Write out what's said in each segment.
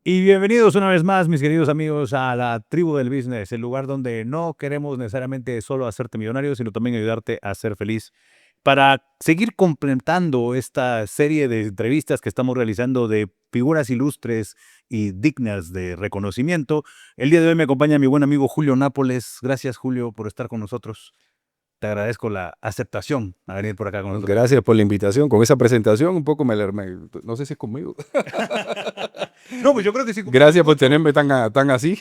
Y bienvenidos una vez más, mis queridos amigos, a la tribu del business, el lugar donde no queremos necesariamente solo hacerte millonario, sino también ayudarte a ser feliz. Para seguir completando esta serie de entrevistas que estamos realizando de figuras ilustres y dignas de reconocimiento, el día de hoy me acompaña mi buen amigo Julio Nápoles. Gracias, Julio, por estar con nosotros. Te agradezco la aceptación a venir por acá con nosotros. Gracias por la invitación. Con esa presentación un poco no sé si es conmigo. No, pues yo creo que sí cumplimos Gracias por mucho. tenerme tan así.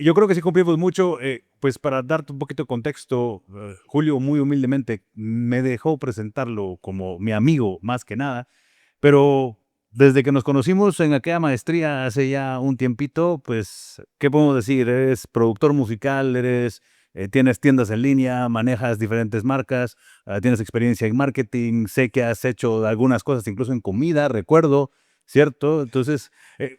Yo creo que sí cumplimos mucho. Pues para darte un poquito de contexto, Julio muy humildemente me dejó presentarlo como mi amigo más que nada, pero desde que nos conocimos en aquella maestría hace ya un tiempito, pues, ¿qué podemos decir? Eres productor musical, tienes tiendas en línea, manejas diferentes marcas, tienes experiencia en marketing, sé que has hecho algunas cosas incluso en comida, recuerdo, ¿cierto? Entonces,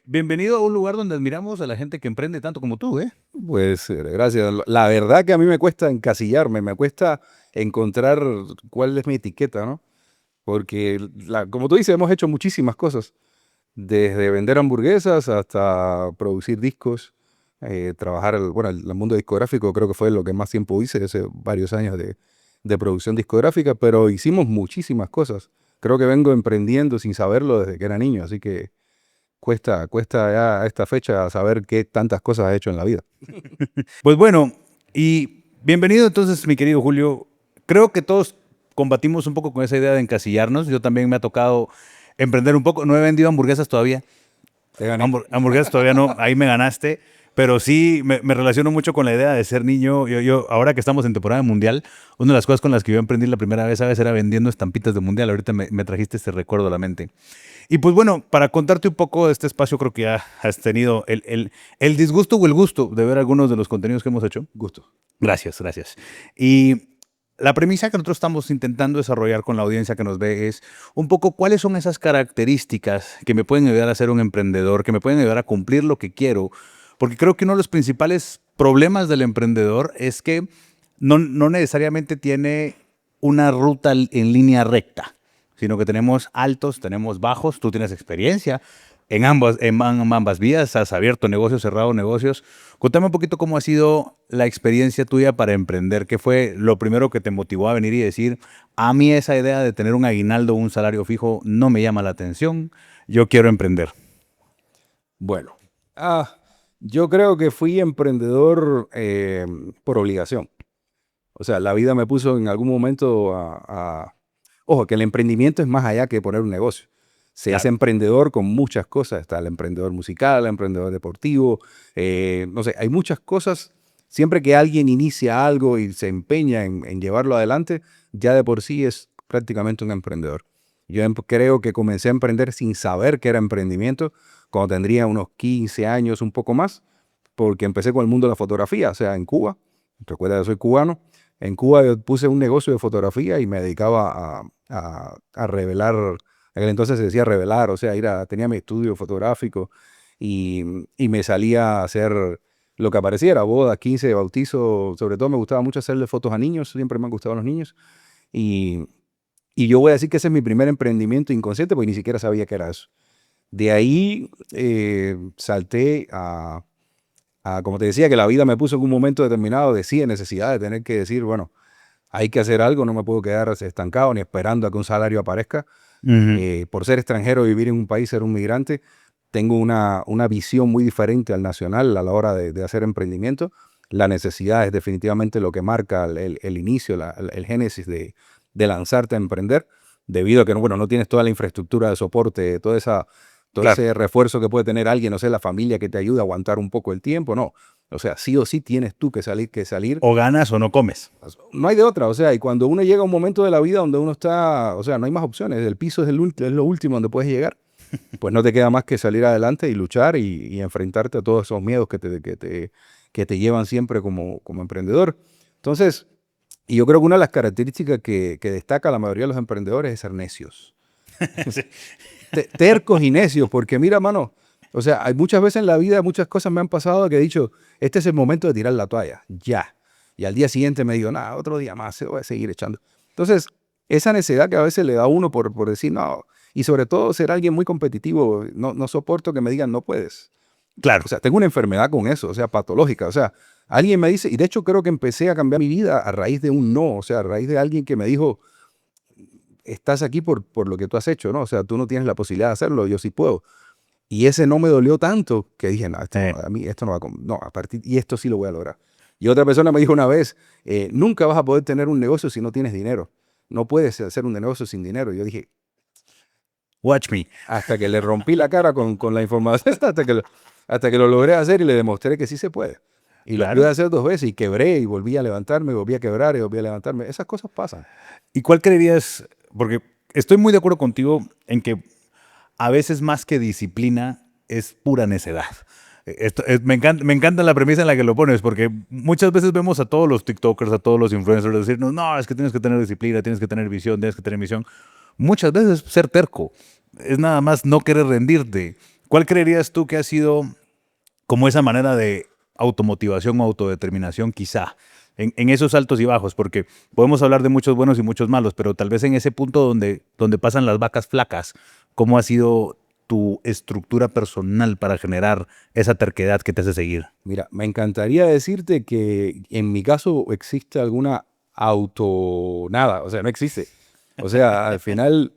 bienvenido a un lugar donde admiramos a la gente que emprende tanto como tú, ¿eh? Pues gracias. La verdad que a mí me cuesta encasillarme, me cuesta encontrar cuál es mi etiqueta, ¿no? Porque, como tú dices, hemos hecho muchísimas cosas. Desde vender hamburguesas hasta producir discos, trabajar, el mundo discográfico creo que fue lo que más tiempo hice, hace varios años de producción discográfica, pero hicimos muchísimas cosas. Creo que vengo emprendiendo sin saberlo desde que era niño, así que cuesta ya a esta fecha saber qué tantas cosas has hecho en la vida. Pues bueno, y bienvenido entonces, mi querido Julio. Creo que todos combatimos un poco con esa idea de encasillarnos. Yo también me ha tocado emprender un poco. No he vendido hamburguesas todavía. Te gané. Hamburguesas todavía no, ahí me ganaste. Pero sí, me relaciono mucho con la idea de ser niño. Ahora que estamos en temporada mundial, una de las cosas con las que yo emprendí la primera vez, ¿sabes? Era vendiendo estampitas de mundial. Ahorita me trajiste este recuerdo a la mente. Y pues bueno, para contarte un poco de este espacio, creo que ya has tenido el disgusto o el gusto de ver algunos de los contenidos que hemos hecho. Gusto. Gracias, gracias. Y la premisa que nosotros estamos intentando desarrollar con la audiencia que nos ve es un poco cuáles son esas características que me pueden ayudar a ser un emprendedor, que me pueden ayudar a cumplir lo que quiero, porque creo que uno de los principales problemas del emprendedor es que no necesariamente tiene una ruta en línea recta, sino que tenemos altos, tenemos bajos, tú tienes experiencia en ambas vías, has abierto negocios, cerrado negocios. Contame un poquito cómo ha sido la experiencia tuya para emprender. ¿Qué fue lo primero que te motivó a venir y decir, a mí esa idea de tener un aguinaldo o un salario fijo no me llama la atención, yo quiero emprender? Bueno, yo creo que fui emprendedor por obligación. O sea, la vida me puso en algún momento Ojo, que el emprendimiento es más allá que poner un negocio. Se hace Claro. emprendedor con muchas cosas. Está el emprendedor musical, el emprendedor deportivo. No sé, hay muchas cosas. Siempre que alguien inicia algo y se empeña en llevarlo adelante, ya de por sí es prácticamente un emprendedor. Yo creo que comencé a emprender sin saber qué era emprendimiento, cuando tendría unos 15 años, un poco más, porque empecé con el mundo de la fotografía, o sea, en Cuba. Recuerda que soy cubano. En Cuba yo puse un negocio de fotografía y me dedicaba a revelar, en aquel entonces se decía revelar, o sea, tenía mi estudio fotográfico y me salía a hacer lo que apareciera, bodas, 15, bautizos, sobre todo me gustaba mucho hacerle fotos a niños, siempre me han gustado los niños. Y, y yo voy a decir que ese es mi primer emprendimiento inconsciente, porque ni siquiera sabía qué era eso. De ahí salté como te decía, que la vida me puso en un momento determinado de necesidad de tener que decir, bueno, hay que hacer algo, no me puedo quedar estancado ni esperando a que un salario aparezca. Ujú. Por ser extranjero, vivir en un país, ser un migrante, tengo una visión muy diferente al nacional a la hora de hacer emprendimiento. La necesidad es definitivamente lo que marca el inicio, el génesis de lanzarte a emprender, debido a que bueno, no tienes toda la infraestructura de soporte, todo Claro. ese refuerzo que puede tener alguien, no sé, la familia que te ayuda a aguantar un poco el tiempo, no. O sea, sí o sí tienes tú que salir. O ganas o no comes. No hay de otra, o sea, y cuando uno llega a un momento de la vida donde uno está, o sea, no hay más opciones, el piso es lo último donde puedes llegar, pues no te queda más que salir adelante y luchar y enfrentarte a todos esos miedos que te llevan siempre como emprendedor. Entonces, y yo creo que una de las características que destaca la mayoría de los emprendedores es ser necios. Sí. Tercos y necios, porque mira, mano, o sea, hay muchas veces en la vida, muchas cosas me han pasado que he dicho, este es el momento de tirar la toalla, ya. Y al día siguiente me digo, nada, otro día más, se voy a seguir echando. Entonces, esa necesidad que a veces le da a uno por decir, no, y sobre todo ser alguien muy competitivo, no soporto que me digan, no puedes. Claro. O sea, tengo una enfermedad con eso, o sea, patológica. O sea, alguien me dice, y de hecho creo que empecé a cambiar mi vida a raíz de un no, o sea, a raíz de alguien que me dijo, estás aquí por lo que tú has hecho, ¿no? O sea, tú no tienes la posibilidad de hacerlo, yo sí puedo. Y ese no me dolió tanto que dije, no, esto no, a mí esto no va a... No, a partir, y esto sí lo voy a lograr. Y otra persona me dijo una vez, nunca vas a poder tener un negocio si no tienes dinero. No puedes hacer un negocio sin dinero. Y yo dije, Watch me. hasta que le rompí la cara con la información, hasta que lo logré hacer y le demostré que sí se puede. Y lo pude Claro. hacer 2 veces y quebré y volví a levantarme, volví a quebrar y volví a levantarme. Esas cosas pasan. ¿Y cuál creerías? Porque estoy muy de acuerdo contigo en que a veces más que disciplina es pura necedad. Me encanta la premisa en la que lo pones, porque muchas veces vemos a todos los TikTokers, a todos los influencers decirnos, no, es que tienes que tener disciplina, tienes que tener visión, tienes que tener misión. Muchas veces ser terco, es nada más no querer rendirte. ¿Cuál creerías tú que ha sido como esa manera de automotivación o autodeterminación quizá? En esos altos y bajos, porque podemos hablar de muchos buenos y muchos malos, pero tal vez en ese punto donde pasan las vacas flacas, ¿cómo ha sido tu estructura personal para generar esa terquedad que te hace seguir? Mira, me encantaría decirte que en mi caso existe alguna nada, o sea, no existe. O sea, al final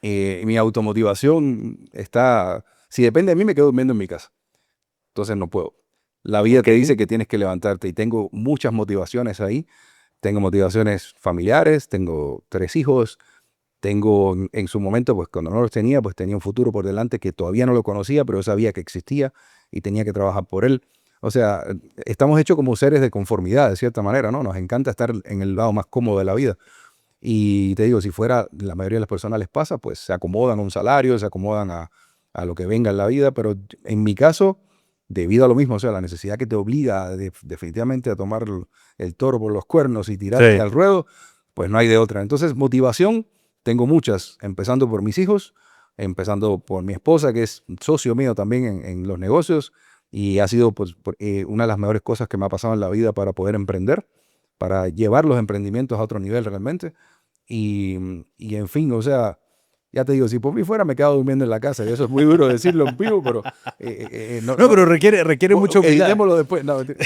mi automotivación está, si depende de mí me quedo durmiendo en mi casa, entonces no puedo. La vida Ok. te dice que tienes que levantarte y tengo muchas motivaciones ahí. Tengo motivaciones familiares, tengo 3 hijos, tengo en su momento, pues cuando no los tenía, pues tenía un futuro por delante que todavía no lo conocía, pero yo sabía que existía y tenía que trabajar por él. O sea, estamos hechos como seres de conformidad, de cierta manera, ¿no? Nos encanta estar en el lado más cómodo de la vida. Y te digo, si fuera, la mayoría de las personas les pasa, pues se acomodan a un salario, se acomodan a lo que venga en la vida, pero en mi caso, debido a lo mismo, o sea, la necesidad que te obliga definitivamente a tomar el toro por los cuernos y tirarte Sí. al ruedo, pues no hay de otra. Entonces, motivación, tengo muchas, empezando por mis hijos, empezando por mi esposa, que es socio mío también en los negocios, y ha sido pues, una de las mejores cosas que me ha pasado en la vida para poder emprender, para llevar los emprendimientos a otro nivel realmente. Y en fin, o sea, ya te digo, si por mí fuera me quedo durmiendo en la casa, y eso es muy duro decirlo en vivo, pero no, No, no, pero requiere mucha humildad. editémoslo después. No, mentira.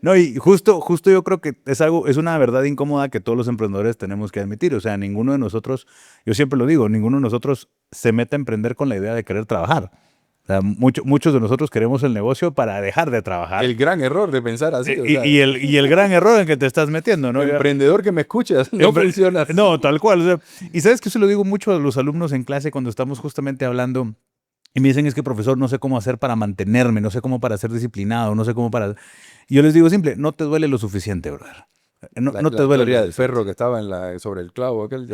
No, y justo yo creo que es una verdad incómoda que todos los emprendedores tenemos que admitir. O sea, ninguno de nosotros, yo siempre lo digo, ninguno de nosotros se mete a emprender con la idea de querer trabajar. O sea, muchos de nosotros queremos el negocio para dejar de trabajar. El gran error de pensar así, o sea, Y el gran error en que te estás metiendo, ¿no? emprendedor que me escuchas, no funciona así. No, tal cual. O sea, y sabes que eso lo digo mucho a los alumnos en clase cuando estamos justamente hablando y me dicen, es que profesor, no sé cómo hacer para mantenerme, no sé cómo para ser disciplinado, no sé cómo para... Y yo les digo simple, no te duele lo suficiente, brother. No, La, no la te duele lo historia del suficiente. perro que estaba sobre el clavo, aquel,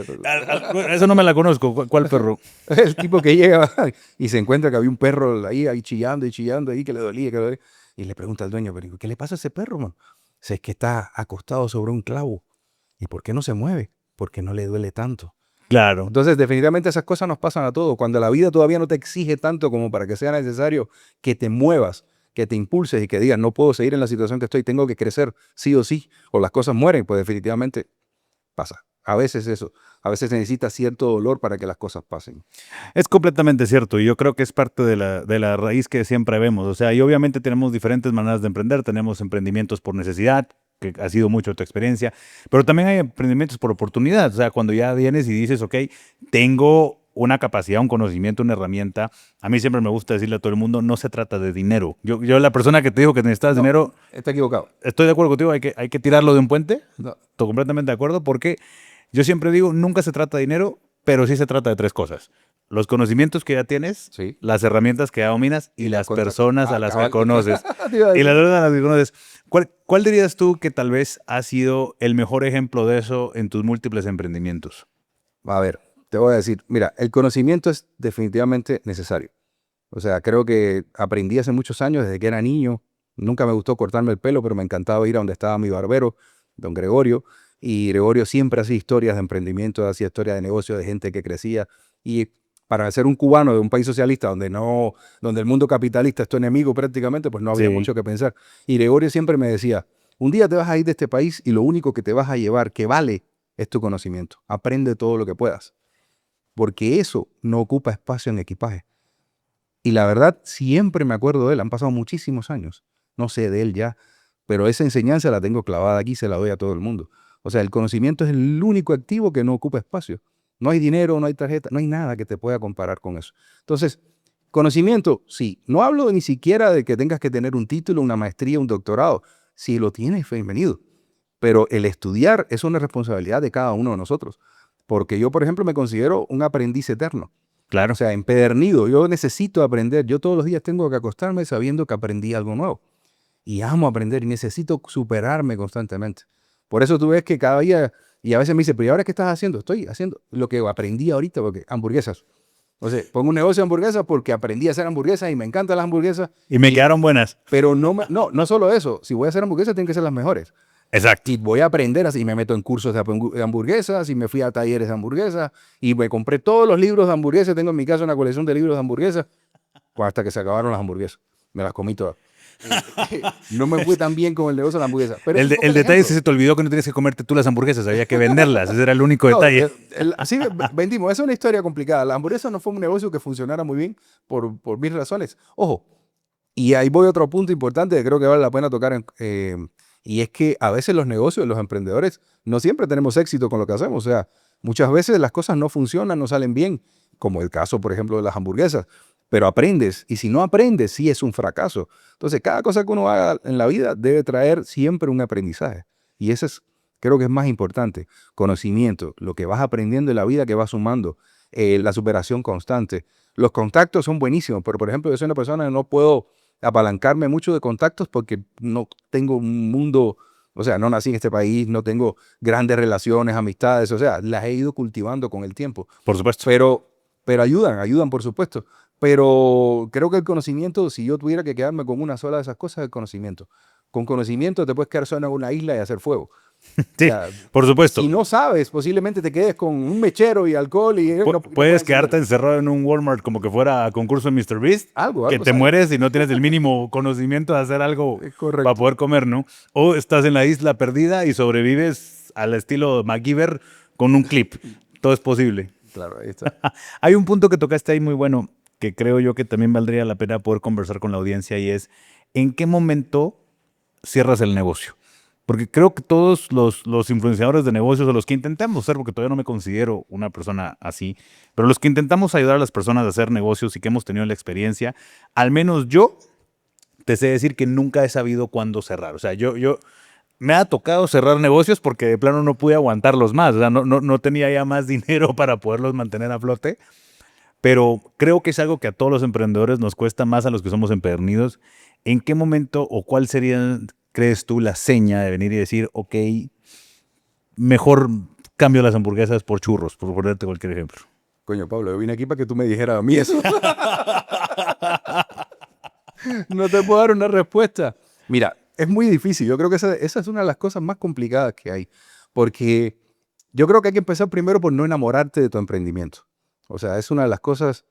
Eso no me la conozco. ¿Cuál perro? el tipo que llega y se encuentra que había un perro ahí chillando y chillando ahí que le dolía, que le dolía. Y le pregunta al dueño, pero ¿qué le pasa a ese perro, man? Si es que está acostado sobre un clavo. ¿Y por qué no se mueve? Porque no le duele tanto. Claro. Entonces, definitivamente esas cosas nos pasan a todos. Cuando la vida todavía no te exige tanto como para que sea necesario que te muevas, que te impulses y que digas, no puedo seguir en la situación que estoy, tengo que crecer sí o sí, o las cosas mueren, pues definitivamente pasa. A veces eso, a veces se necesita cierto dolor para que las cosas pasen. Es completamente cierto y yo creo que es parte de la raíz que siempre vemos. O sea, y obviamente tenemos diferentes maneras de emprender. Tenemos emprendimientos por necesidad, que ha sido mucho tu experiencia, pero también hay emprendimientos por oportunidad. O sea, cuando ya vienes y dices, ok, tengo una capacidad, un conocimiento, una herramienta. A mí siempre me gusta decirle a todo el mundo, no se trata de dinero. Yo la persona que te dijo que necesitas No, dinero, está equivocado. estoy de acuerdo contigo, hay que tirarlo de un puente. No, Estoy completamente de acuerdo porque yo siempre digo, nunca se trata de dinero, pero sí se trata de 3 cosas. Los conocimientos que ya tienes, sí. las herramientas que ya dominas y Y las las personas a las que cabal. conoces. Te iba a Y las decir. personas a las que conoces. ¿Cuál dirías tú que tal vez ha sido el mejor ejemplo de eso en tus múltiples emprendimientos? A ver, te voy a decir, mira, el conocimiento es definitivamente necesario. O sea, creo que aprendí hace muchos años, desde que era niño. Nunca me gustó cortarme el pelo, pero me encantaba ir a donde estaba mi barbero, don Gregorio. Y Gregorio siempre hacía historias de emprendimiento, hacía historias de negocio, de gente que crecía. Y para ser un cubano de un país socialista donde el mundo capitalista es tu enemigo prácticamente, pues no había Sí, mucho que pensar. Y Gregorio siempre me decía, un día te vas a ir de este país y lo único que te vas a llevar que vale es tu conocimiento. Aprende todo lo que puedas, porque eso no ocupa espacio en equipaje. Y la verdad, siempre me acuerdo de él. Han pasado muchísimos años. No sé de él ya, pero esa enseñanza la tengo clavada aquí, se la doy a todo el mundo. O sea, el conocimiento es el único activo que no ocupa espacio. No hay dinero, no hay tarjeta, no hay nada que te pueda comparar con eso. Entonces, conocimiento, sí. No hablo ni siquiera de que tengas que tener un título, una maestría, un doctorado. Si lo tienes, bienvenido. Pero el estudiar es una responsabilidad de cada uno de nosotros. Porque yo, por ejemplo, me considero un aprendiz eterno. O Claro. sea, empedernido. Yo necesito aprender. Yo todos los días tengo que acostarme sabiendo que aprendí algo nuevo. Y amo aprender y necesito superarme constantemente. Por eso tú ves que cada día, y a veces me dice, pero ¿y ahora qué estás haciendo? Estoy haciendo lo que aprendí ahorita, porque hamburguesas. O sea, pongo un negocio de hamburguesas porque aprendí a hacer hamburguesas y me encantan las hamburguesas. Y me quedaron buenas. Pero no solo eso. Si voy a hacer hamburguesas, tienen que ser las mejores. Exacto. Y voy a aprender así, me meto en cursos de hamburguesas y me fui a talleres de hamburguesas y me compré todos los libros de hamburguesas. Tengo en mi casa una colección de libros de hamburguesas pues hasta que se acabaron las hamburguesas. Me las comí todas. No me fue tan bien con el negocio de la hamburguesa. Pero El, el detalle es que se te olvidó que no tienes que comerte tú las hamburguesas, había que venderlas. Ese era el único detalle. Así vendimos. Esa es una historia complicada. La hamburguesa no fue un negocio que funcionara muy bien por mil razones. Ojo, y ahí voy a otro punto importante que creo que vale la pena tocar. Y es que a veces los negocios, los emprendedores, no siempre tenemos éxito con lo que hacemos. O sea, muchas veces las cosas no funcionan, no salen bien, como el caso, por ejemplo, de las hamburguesas. Pero aprendes, y si no aprendes, sí es un fracaso. Entonces, cada cosa que uno haga en la vida debe traer siempre un aprendizaje. Y ese es, creo que es más importante. Conocimiento, lo que vas aprendiendo en la vida que vas sumando, la superación constante. Los contactos son buenísimos, pero por ejemplo, yo soy una persona que no puedo apalancarme mucho de contactos porque no tengo un mundo, o sea, no nací en este país, no tengo grandes relaciones, amistades, o sea, las he ido cultivando con el tiempo. Por supuesto. Pero ayudan, por supuesto. Pero creo que el conocimiento, si yo tuviera que quedarme con una sola de esas cosas, es el conocimiento. Con conocimiento te puedes quedar solo en una isla y hacer fuego. O Sí, sea, por supuesto. si no sabes, posiblemente te quedes con un mechero y alcohol y no Puedes puedes quedarte encender. encerrado en un Walmart como que fuera a concurso de Mr. Beast, que Algo te sale. mueres y no tienes el mínimo conocimiento de hacer algo Es para correcto. poder comer, ¿no? O estás en la isla perdida y sobrevives al estilo MacGyver con un clip. Todo es posible. Claro, ahí está. Hay un punto que tocaste ahí muy bueno, que creo yo que también valdría la pena poder conversar con la audiencia y es, ¿en qué momento cierras el negocio? Porque creo que todos los influenciadores de negocios o los que intentamos ser, porque todavía no me considero una persona así, pero los que intentamos ayudar a las personas a hacer negocios y que hemos tenido la experiencia, al menos yo te sé decir que nunca he sabido cuándo cerrar. O sea, yo me ha tocado cerrar negocios porque de plano no pude aguantarlos más. O sea, no tenía ya más dinero para poderlos mantener a flote. Pero creo que es algo que a todos los emprendedores nos cuesta más a los que somos empedernidos. ¿En qué momento o cuál sería, crees tú, la seña de venir y decir, ok, mejor cambio las hamburguesas por churros, por ponerte cualquier ejemplo? Coño, Pablo, yo vine aquí para que tú me dijeras a mí eso. No te puedo dar una respuesta. Mira, es muy difícil. Yo creo que esa es una de las cosas más complicadas que hay. Porque yo creo que hay que empezar primero por no enamorarte de tu emprendimiento. O sea, es una de las cosas.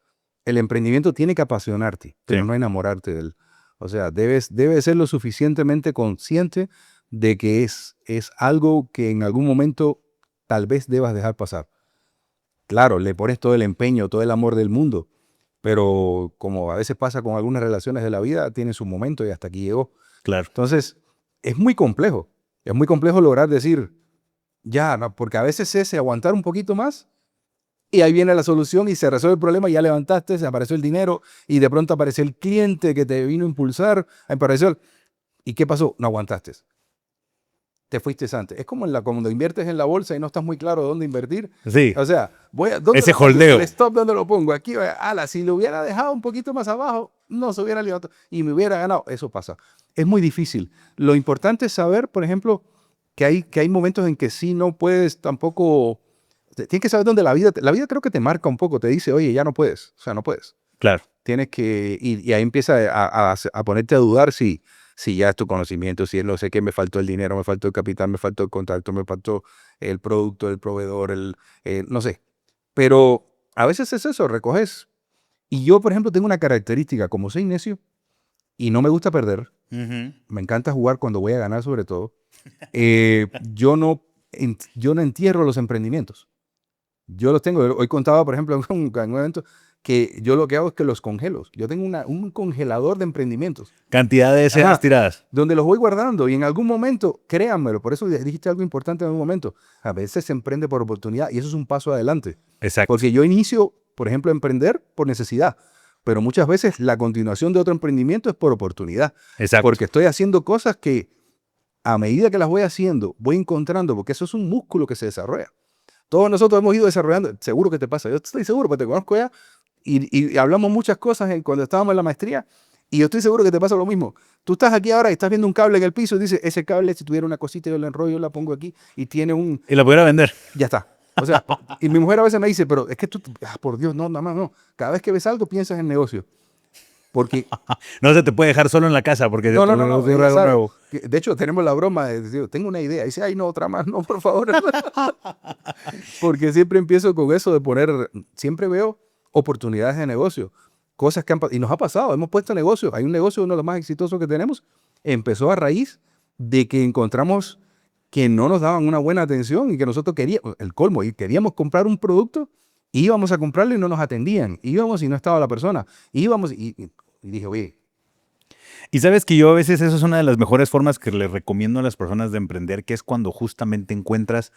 El emprendimiento tiene que apasionarte, pero Sí, no enamorarte de él. O sea, debes ser lo suficientemente consciente de que es algo que en algún momento tal vez debas dejar pasar. Claro, le pones todo el empeño, todo el amor del mundo, pero como a veces pasa con algunas relaciones de la vida, tiene su momento y hasta aquí llegó. claro. Entonces, es muy complejo. Es muy complejo lograr decir, ya, no, porque a veces es aguantar un poquito más y ahí viene la solución y se resuelve el problema, ya levantaste, se apareció el dinero y de pronto apareció el cliente que te vino a impulsar, ¿y qué pasó? No aguantaste. Te fuiste antes. Es como cuando inviertes en la bolsa y no estás muy claro dónde invertir. Sí, O sea, ¿dónde ese lo pongo? holdeo. El stop, ¿dónde lo pongo? Aquí, si lo hubiera dejado un poquito más abajo, no se hubiera levantado y me hubiera ganado. Eso pasa. Es muy difícil. Lo importante es saber, por ejemplo, que hay momentos en que sí no puedes tampoco. Tienes que saber dónde la vida creo que te marca un poco, te dice, oye, ya no puedes. O sea, no puedes. Claro, Tienes que, y ahí empieza a ponerte a dudar si ya es tu conocimiento, si es lo sé que me faltó el dinero, me faltó el capital, me faltó el contacto, me faltó el producto, el proveedor, no sé. Pero a veces es eso, recoges. Y yo, por ejemplo, tengo una característica, como soy necio y no me gusta perder, me encanta jugar cuando voy a ganar sobre todo, yo no entierro los emprendimientos. Yo los tengo. Hoy contaba, por ejemplo, en un evento que yo lo que hago es que los congelo. Yo tengo un congelador de emprendimientos. Cantidad de esas Ajá. tiradas. Donde los voy guardando y en algún momento, créanmelo, por eso dijiste algo importante en algún momento, a veces se emprende por oportunidad y eso es un paso adelante. Exacto. Porque yo inicio, por ejemplo, a emprender por necesidad, pero muchas veces la continuación de otro emprendimiento es por oportunidad. Exacto. Porque estoy haciendo cosas que a medida que las voy haciendo, voy encontrando, porque eso es un músculo que se desarrolla. Todos nosotros hemos ido desarrollando, seguro que te pasa, yo estoy seguro, porque te conozco ya, y hablamos muchas cosas cuando estábamos en la maestría, y yo estoy seguro que te pasa lo mismo. Tú estás aquí ahora y estás viendo un cable en el piso y dices, ese cable, si tuviera una cosita, yo la enrollo, yo la pongo aquí, y tiene un... Y la pudiera vender. Ya está. O sea, y mi mujer a veces me dice, pero es que tú, por Dios, no, nada más no. Cada vez que ves algo, piensas en negocio. Porque No se te puede dejar solo en la casa porque no, te no, ocurre ella algo sabe. nuevo. De hecho, tenemos la broma de decir, tengo una idea. Y dice, ay, no, otra más, no, por favor. Porque siempre empiezo con eso de poner, siempre veo oportunidades de negocio, cosas que han pasado. Y nos ha pasado, hemos puesto negocios. Hay un negocio, uno de los más exitosos que tenemos, empezó a raíz de que encontramos que no nos daban una buena atención y que nosotros queríamos, el colmo, y queríamos comprar un producto, íbamos a comprarlo y no nos atendían. Íbamos y no estaba la persona. Íbamos y dije, oye, Y sabes que yo a veces eso es una de las mejores formas que les recomiendo a las personas de emprender, que es cuando justamente encuentras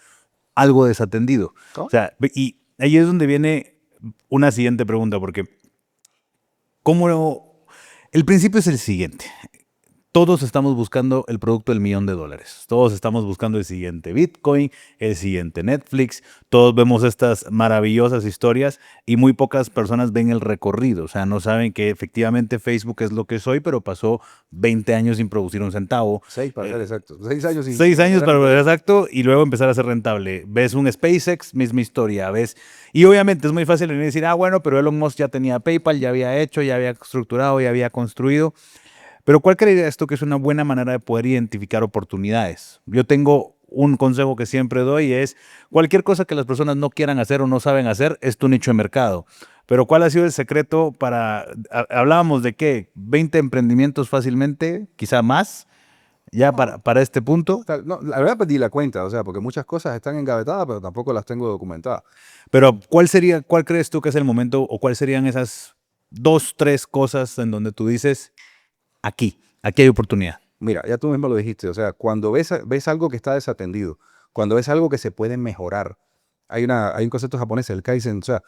algo desatendido. ¿cómo? O sea, y ahí es donde viene una siguiente pregunta, porque ¿cómo? El principio es el siguiente. Todos estamos buscando el producto del $1.000.000. Todos estamos buscando el siguiente Bitcoin, el siguiente Netflix. Todos vemos estas maravillosas historias y muy pocas personas ven el recorrido. O sea, no saben que efectivamente Facebook es lo que soy, pero pasó 20 años sin producir un centavo. 6 para ser exacto. 6 años sin 6 años para ser exacto y luego empezar a ser rentable. Ves un SpaceX, misma historia. Ves, y obviamente es muy fácil venir y decir, bueno, pero Elon Musk ya tenía PayPal, ya había hecho, ya había estructurado, ya había construido. Pero ¿cuál creería esto que es una buena manera de poder identificar oportunidades? Yo tengo un consejo que siempre doy, es cualquier cosa que las personas no quieran hacer o no saben hacer, es tu nicho de mercado. Pero ¿cuál ha sido el secreto para, hablábamos de qué, 20 emprendimientos fácilmente, quizá más, ya para este punto? No, la verdad perdí la cuenta, o sea, porque muchas cosas están engavetadas, pero tampoco las tengo documentadas. Pero cuál crees tú que es el momento o cuáles serían esas 2, 3 cosas en donde tú dices, aquí hay oportunidad? Mira, ya tú mismo lo dijiste, o sea, cuando ves algo que está desatendido, cuando ves algo que se puede mejorar, hay un concepto japonés, el Kaizen, o sea,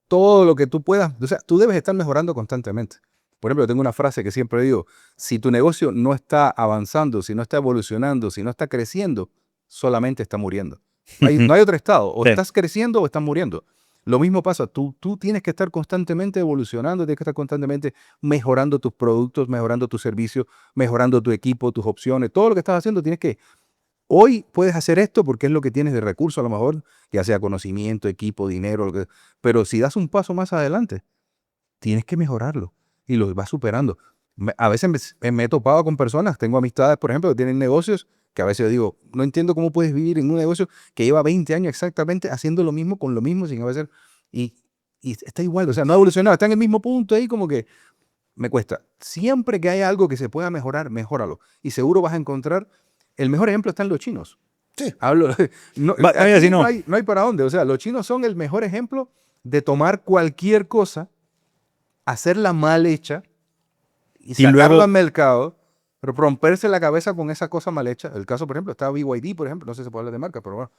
todo lo que tú puedas, o sea, tú debes estar mejorando constantemente. Por ejemplo, yo tengo una frase que siempre digo, si tu negocio no está avanzando, si no está evolucionando, si no está creciendo, solamente está muriendo. No hay otro estado, o Sí. estás creciendo o estás muriendo. Lo mismo pasa, tú tienes que estar constantemente evolucionando, tienes que estar constantemente mejorando tus productos, mejorando tus servicios, mejorando tu equipo, tus opciones, todo lo que estás haciendo tienes que... Hoy puedes hacer esto porque es lo que tienes de recurso a lo mejor, ya sea conocimiento, equipo, dinero, pero si das un paso más adelante, tienes que mejorarlo y lo vas superando. A veces me he topado con personas, tengo amistades, por ejemplo, que tienen negocios que a veces yo digo, no entiendo cómo puedes vivir en un negocio que lleva 20 años exactamente haciendo lo mismo con lo mismo sin a veces... Y, y está igual, o sea, no ha evolucionado, está en el mismo punto ahí como que me cuesta. Siempre que haya algo que se pueda mejorar, mejóralo. Y seguro vas a encontrar, el mejor ejemplo está en los chinos. Sí. Hablo, Vaya, aquí si no. no hay para dónde, o sea, los chinos son el mejor ejemplo de tomar cualquier cosa, hacerla mal hecha y sacarla luego- al mercado, pero romperse la cabeza con esa cosa mal hecha. El caso, por ejemplo, está BYD, por ejemplo, no sé si se puede hablar de marca, pero bueno.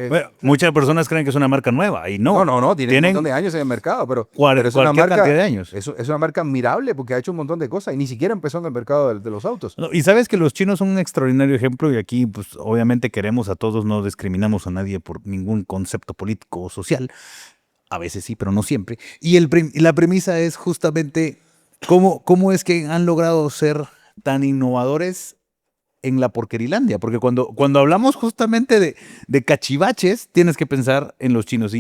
Bueno, muchas personas creen que es una marca nueva y no. No, tiene un montón de años en el mercado, pero es una cualquier marca, cantidad de años. es una marca admirable porque ha hecho un montón de cosas y ni siquiera empezó en el mercado de los autos. No, y sabes que los chinos son un extraordinario ejemplo y aquí pues obviamente queremos a todos, no discriminamos a nadie por ningún concepto político o social. A veces sí, pero no siempre. Y la premisa es justamente cómo es que han logrado ser tan innovadores en la porquerilandia. Porque cuando hablamos justamente de cachivaches, tienes que pensar en los chinos.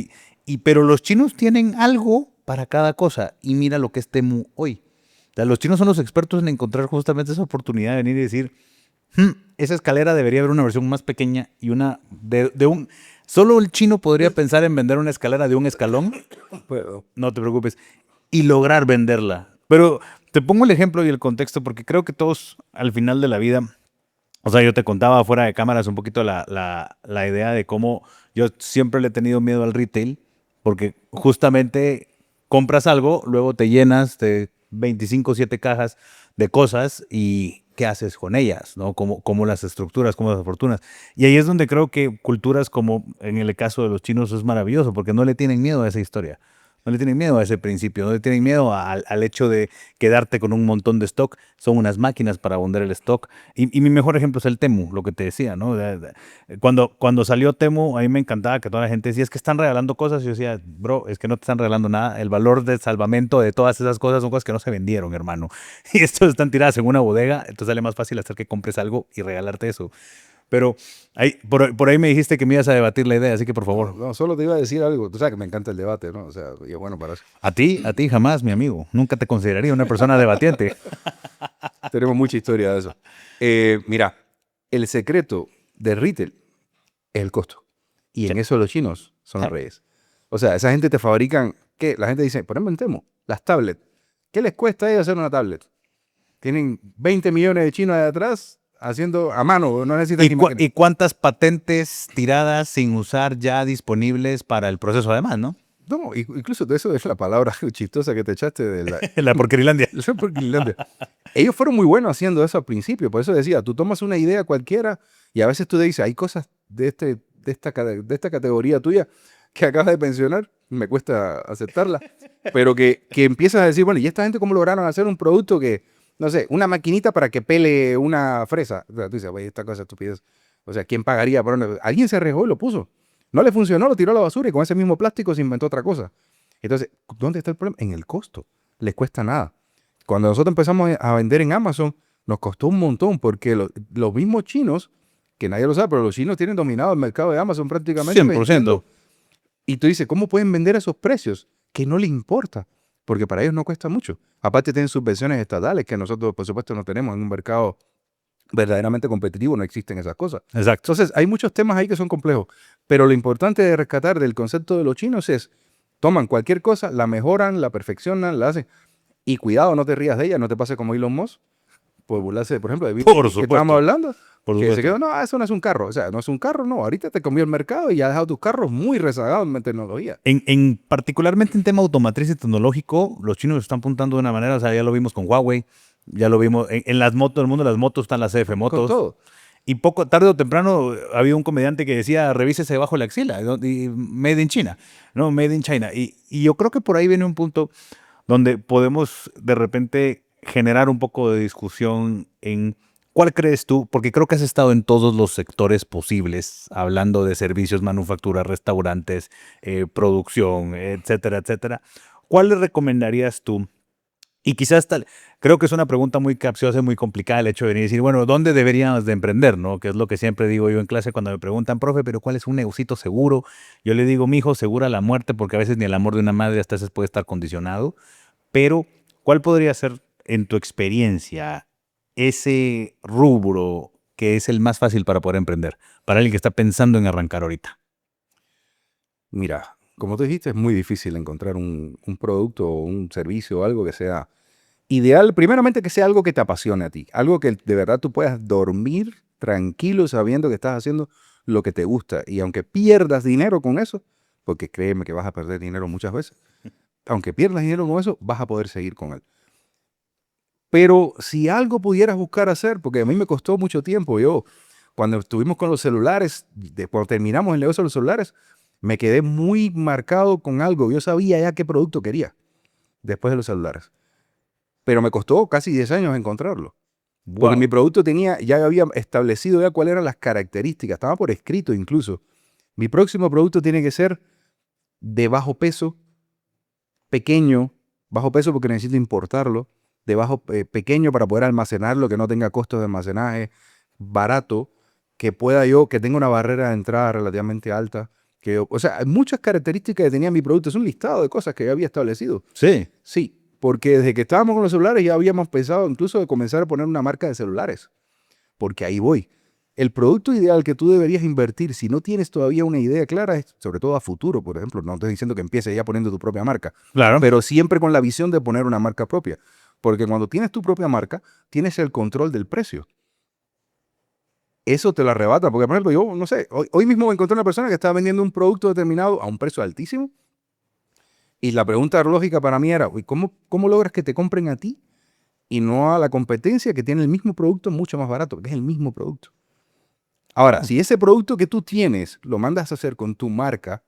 Pero los chinos tienen algo para cada cosa. Y mira lo que es Temu hoy. O sea, los chinos son los expertos en encontrar justamente esa oportunidad de venir y decir, esa escalera debería haber una versión más pequeña y una de un... Solo el chino podría pensar en vender una escalera de un escalón, Pero, no te preocupes, y lograr venderla. Pero te pongo el ejemplo y el contexto porque creo que todos al final de la vida, o sea, yo te contaba fuera de cámaras un poquito la idea de cómo yo siempre le he tenido miedo al retail porque justamente compras algo, luego te llenas de 25, 7 cajas de cosas y ¿qué haces con ellas? ¿No? ¿Cómo las estructuras, cómo las fortunas? Y ahí es donde creo que culturas como en el caso de los chinos es maravilloso, porque no le tienen miedo a esa historia. No le tienen miedo a ese principio, no le tienen miedo al hecho de quedarte con un montón de stock. Son unas máquinas para vender el stock. Y mi mejor ejemplo es el Temu, lo que te decía, ¿no? Cuando salió Temu, a mí me encantaba que toda la gente decía, es que están regalando cosas. Y yo decía, bro, es que no te están regalando nada. El valor de salvamento de todas esas cosas son cosas que no se vendieron, hermano. Y estos están tiradas en una bodega, entonces sale más fácil hacer que compres algo y regalarte eso. Pero por ahí me dijiste que me ibas a debatir la idea, así que por No, favor. no, solo te iba a decir algo. Tú sabes que me encanta el debate, ¿no? O sea, y es bueno para eso. A ti jamás, mi amigo. Nunca te consideraría una persona debatiente. Tenemos mucha historia de eso. Mira, el secreto del retail es el costo. Y en eso los chinos son los reyes. O sea, esa gente te fabrican, ¿qué? La gente dice, por ejemplo, en Temu, las tablets. ¿Qué les cuesta a ellos hacer una tablet? Tienen 20 millones de chinos ahí atrás haciendo a mano, no necesitan ni máquina. ¿Y cuántas patentes tiradas sin usar ya disponibles para el proceso además, no? No, incluso de eso es la palabra chistosa que te echaste de la... La porquerilandia. Eso es por Finlandia. Ellos fueron muy buenos haciendo eso al principio, por eso decía, tú tomas una idea cualquiera y a veces tú dices, hay cosas de esta categoría tuya que acabas de mencionar, me cuesta aceptarla, pero que empiezas a decir, bueno, ¿y esta gente cómo lograron hacer un producto que, no sé, una maquinita para que pele una fresa? O sea, tú dices, oye, esta cosa es estupidez. O sea, ¿quién pagaría por una? Alguien se arriesgó y lo puso. No le funcionó, lo tiró a la basura y con ese mismo plástico se inventó otra cosa. Entonces, ¿dónde está el problema? En el costo. Les cuesta nada. Cuando nosotros empezamos a vender en Amazon, nos costó un montón porque los mismos chinos, que nadie lo sabe, pero los chinos tienen dominado el mercado de Amazon prácticamente 100%. y tú dices, ¿cómo pueden vender a esos precios? Que no les importa, porque para ellos no cuesta mucho. Aparte tienen subvenciones estatales que nosotros, por supuesto, no tenemos en un mercado verdaderamente competitivo, no existen esas cosas. Exacto. Entonces, hay muchos temas ahí que son complejos, pero lo importante de rescatar del concepto de los chinos es, toman cualquier cosa, la mejoran, la perfeccionan, la hacen, y cuidado, no te rías de ella, no te pase como Elon Musk, por burlarse, por ejemplo, de Bill Por Gates, que estábamos supuesto. hablando, Por que se supuesto. quedó, no, eso no es un carro, o sea, no es un carro, no, ahorita te comió el mercado y ha dejado tus carros muy rezagados en tecnología. Particularmente en tema automotriz y tecnológico, los chinos están apuntando de una manera, o sea, ya lo vimos con Huawei, ya lo vimos en las motos, en el mundo de las motos están las CF Con Motos. todo. Y poco tarde o temprano había un comediante que decía, revísese debajo de la axila, ¿no? Y Made in China, ¿no? Made in China. Y yo creo que por ahí viene un punto donde podemos de repente generar un poco de discusión en cuál crees tú, porque creo que has estado en todos los sectores posibles, hablando de servicios, manufactura, restaurantes, producción, etcétera, etcétera. ¿Cuál le recomendarías tú? Y quizás tal, creo que es una pregunta muy capciosa y muy complicada el hecho de venir y decir, bueno, ¿dónde deberíamos de emprender? ¿No? Que es lo que siempre digo yo en clase cuando me preguntan, profe, pero ¿cuál es un negocito seguro? Yo le digo, mi hijo, segura la muerte, porque a veces ni el amor de una madre hasta veces puede estar condicionado. Pero, ¿cuál podría ser, en tu experiencia, ese rubro que es el más fácil para poder emprender? Para alguien que está pensando en arrancar ahorita. Mira, como tú dijiste, es muy difícil encontrar un producto o un servicio o algo que sea ideal. Primeramente, que sea algo que te apasione a ti. Algo que de verdad tú puedas dormir tranquilo sabiendo que estás haciendo lo que te gusta. Y aunque pierdas dinero con eso, porque créeme que vas a perder dinero muchas veces, aunque pierdas dinero con eso, vas a poder seguir con él. Pero si algo pudieras buscar hacer, porque a mí me costó mucho tiempo, yo cuando estuvimos con los celulares, cuando terminamos el negocio de los celulares, me quedé muy marcado con algo. Yo sabía ya qué producto quería después de los celulares. Pero me costó casi 10 años encontrarlo. Porque mi Wow. producto ya había establecido ya cuáles eran las características, estaba por escrito incluso. Mi próximo producto tiene que ser de bajo peso, pequeño, bajo peso porque necesito importarlo, de pequeño para poder almacenarlo, que no tenga costos de almacenaje, barato, que tenga una barrera de entrada relativamente alta. O sea, hay muchas características que tenía mi producto, es un listado de cosas que yo había establecido. Sí. Sí, porque desde que estábamos con los celulares ya habíamos pensado incluso de comenzar a poner una marca de celulares, porque ahí voy. El producto ideal que tú deberías invertir, si no tienes todavía una idea clara, es sobre todo a futuro, por ejemplo, no estoy diciendo que empieces ya poniendo tu propia marca, Claro. pero siempre con la visión de poner una marca propia, porque cuando tienes tu propia marca, tienes el control del precio. Eso te lo arrebata, porque por ejemplo, yo no sé, hoy mismo encontré una persona que estaba vendiendo un producto determinado a un precio altísimo, Y la pregunta lógica para mí era, "Uy, ¿cómo logras que te compren a ti y no a la competencia que tiene el mismo producto mucho más barato? Porque es el mismo producto. Ahora, si ese producto que tú tienes lo mandas a hacer con tu marca,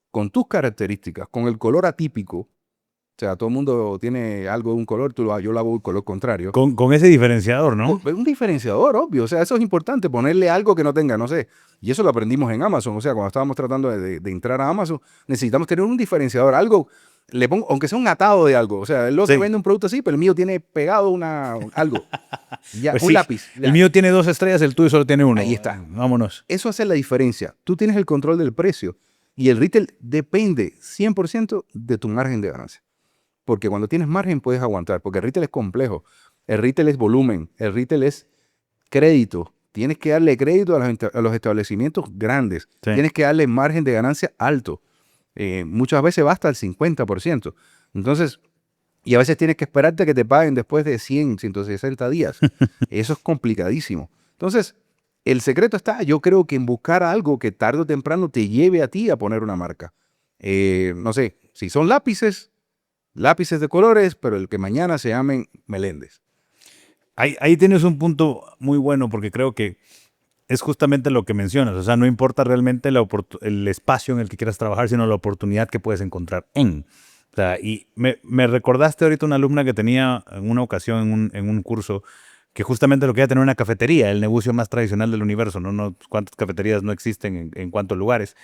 con tus características, con el color atípico, o sea, todo el mundo tiene algo de un color, yo lo hago el color contrario. Con ese diferenciador, ¿no? Es un diferenciador, obvio. O sea, eso es importante, ponerle algo que no tenga, no sé. Y eso lo aprendimos en Amazon. O sea, cuando estábamos tratando de entrar a Amazon, necesitamos tener un diferenciador, algo, le pongo, aunque sea un atado de algo. O sea, el otro Sí. vende un producto así, pero el mío tiene pegado algo. Ya, Pues un sí, lápiz. el Ya. mío tiene 2 estrellas, el tuyo solo tiene 1. Ahí está. Vámonos. Eso hace la diferencia. Tú tienes el control del precio y el retail depende 100% de tu margen de ganancia. Porque cuando tienes margen puedes aguantar, porque el retail es complejo. El retail es volumen, el retail es crédito. Tienes que darle crédito a los establecimientos grandes. Sí. Tienes que darle margen de ganancia alto. Muchas veces va hasta el 50%. Entonces, y a veces tienes que esperarte a que te paguen después de 100, 160 días. Eso es complicadísimo. Entonces, el secreto está, yo creo que en buscar algo que tarde o temprano te lleve a ti a poner una marca. No sé, si son lápices de colores, pero el que mañana se llamen Meléndez. Ahí tienes un punto muy bueno porque creo que es justamente lo que mencionas. O sea, no importa realmente el espacio en el que quieras trabajar, sino la oportunidad que puedes encontrar en. O sea, y me recordaste ahorita una alumna que tenía en una ocasión en un curso que justamente lo quería tener una cafetería, el negocio más tradicional del universo, ¿no? ¿Cuántas cafeterías no existen en cuántos lugares?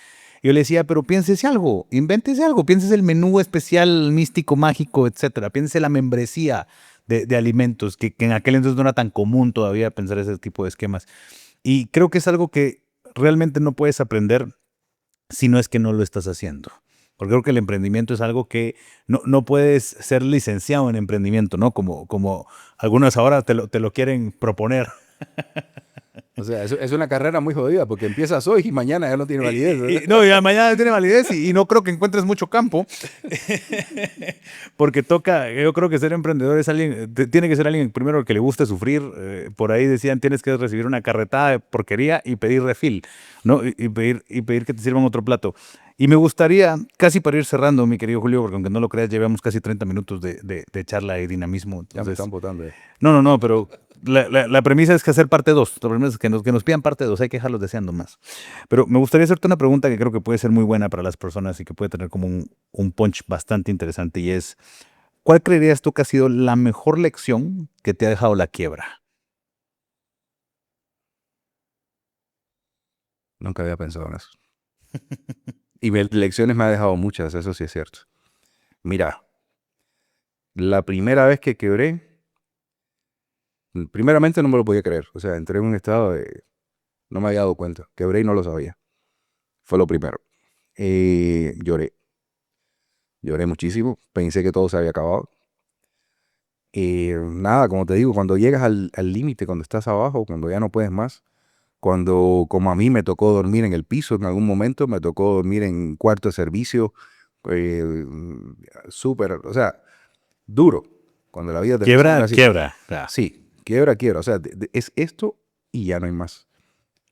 Y yo le decía, pero piénsese algo, invéntese algo, piénsese el menú especial, místico, mágico, etcétera. Piénsese la membresía de alimentos, que en aquel entonces no era tan común todavía pensar ese tipo de esquemas. Y creo que es algo que realmente no puedes aprender si no es que no lo estás haciendo. Porque creo que el emprendimiento es algo que no puedes ser licenciado en emprendimiento, ¿no? Como algunos ahora te lo quieren proponer. O sea, es una carrera muy jodida porque empiezas hoy y mañana ya no tiene validez. No, ya mañana tiene validez y no creo que encuentres mucho campo. Porque yo creo que ser emprendedor es alguien, tiene que ser alguien primero que le guste sufrir. Por ahí decían, tienes que recibir una carretada de porquería y pedir refill, ¿no? Y pedir que te sirvan otro plato. Y me gustaría, casi para ir cerrando, mi querido Julio, porque aunque no lo creas, llevamos casi 30 minutos de charla y dinamismo. Ya me Entonces, están votando. no, pero la premisa es que hacer parte 2. La premisa es que nos pidan parte 2. Hay que dejarlos deseando más. Pero me gustaría hacerte una pregunta que creo que puede ser muy buena para las personas y que puede tener como un punch bastante interesante y es, ¿cuál creerías tú que ha sido la mejor lección que te ha dejado la quiebra? Nunca había pensado en eso. Y lecciones me ha dejado muchas, eso sí es cierto. Mira, la primera vez que quebré, primeramente no me lo podía creer. O sea, entré en un estado de... No me había dado cuenta. Quebré y no lo sabía. Fue lo primero. Lloré. Lloré muchísimo. Pensé que todo se había acabado. Nada, como te digo, cuando llegas al límite, cuando estás abajo, cuando ya no puedes más, cuando, como a mí me tocó dormir en el piso en algún momento, me tocó dormir en cuarto de servicio, súper, o sea, duro. Cuando la vida te Quiebra, así. quiebra. Sí, quiebra. O sea, es esto y ya no hay más.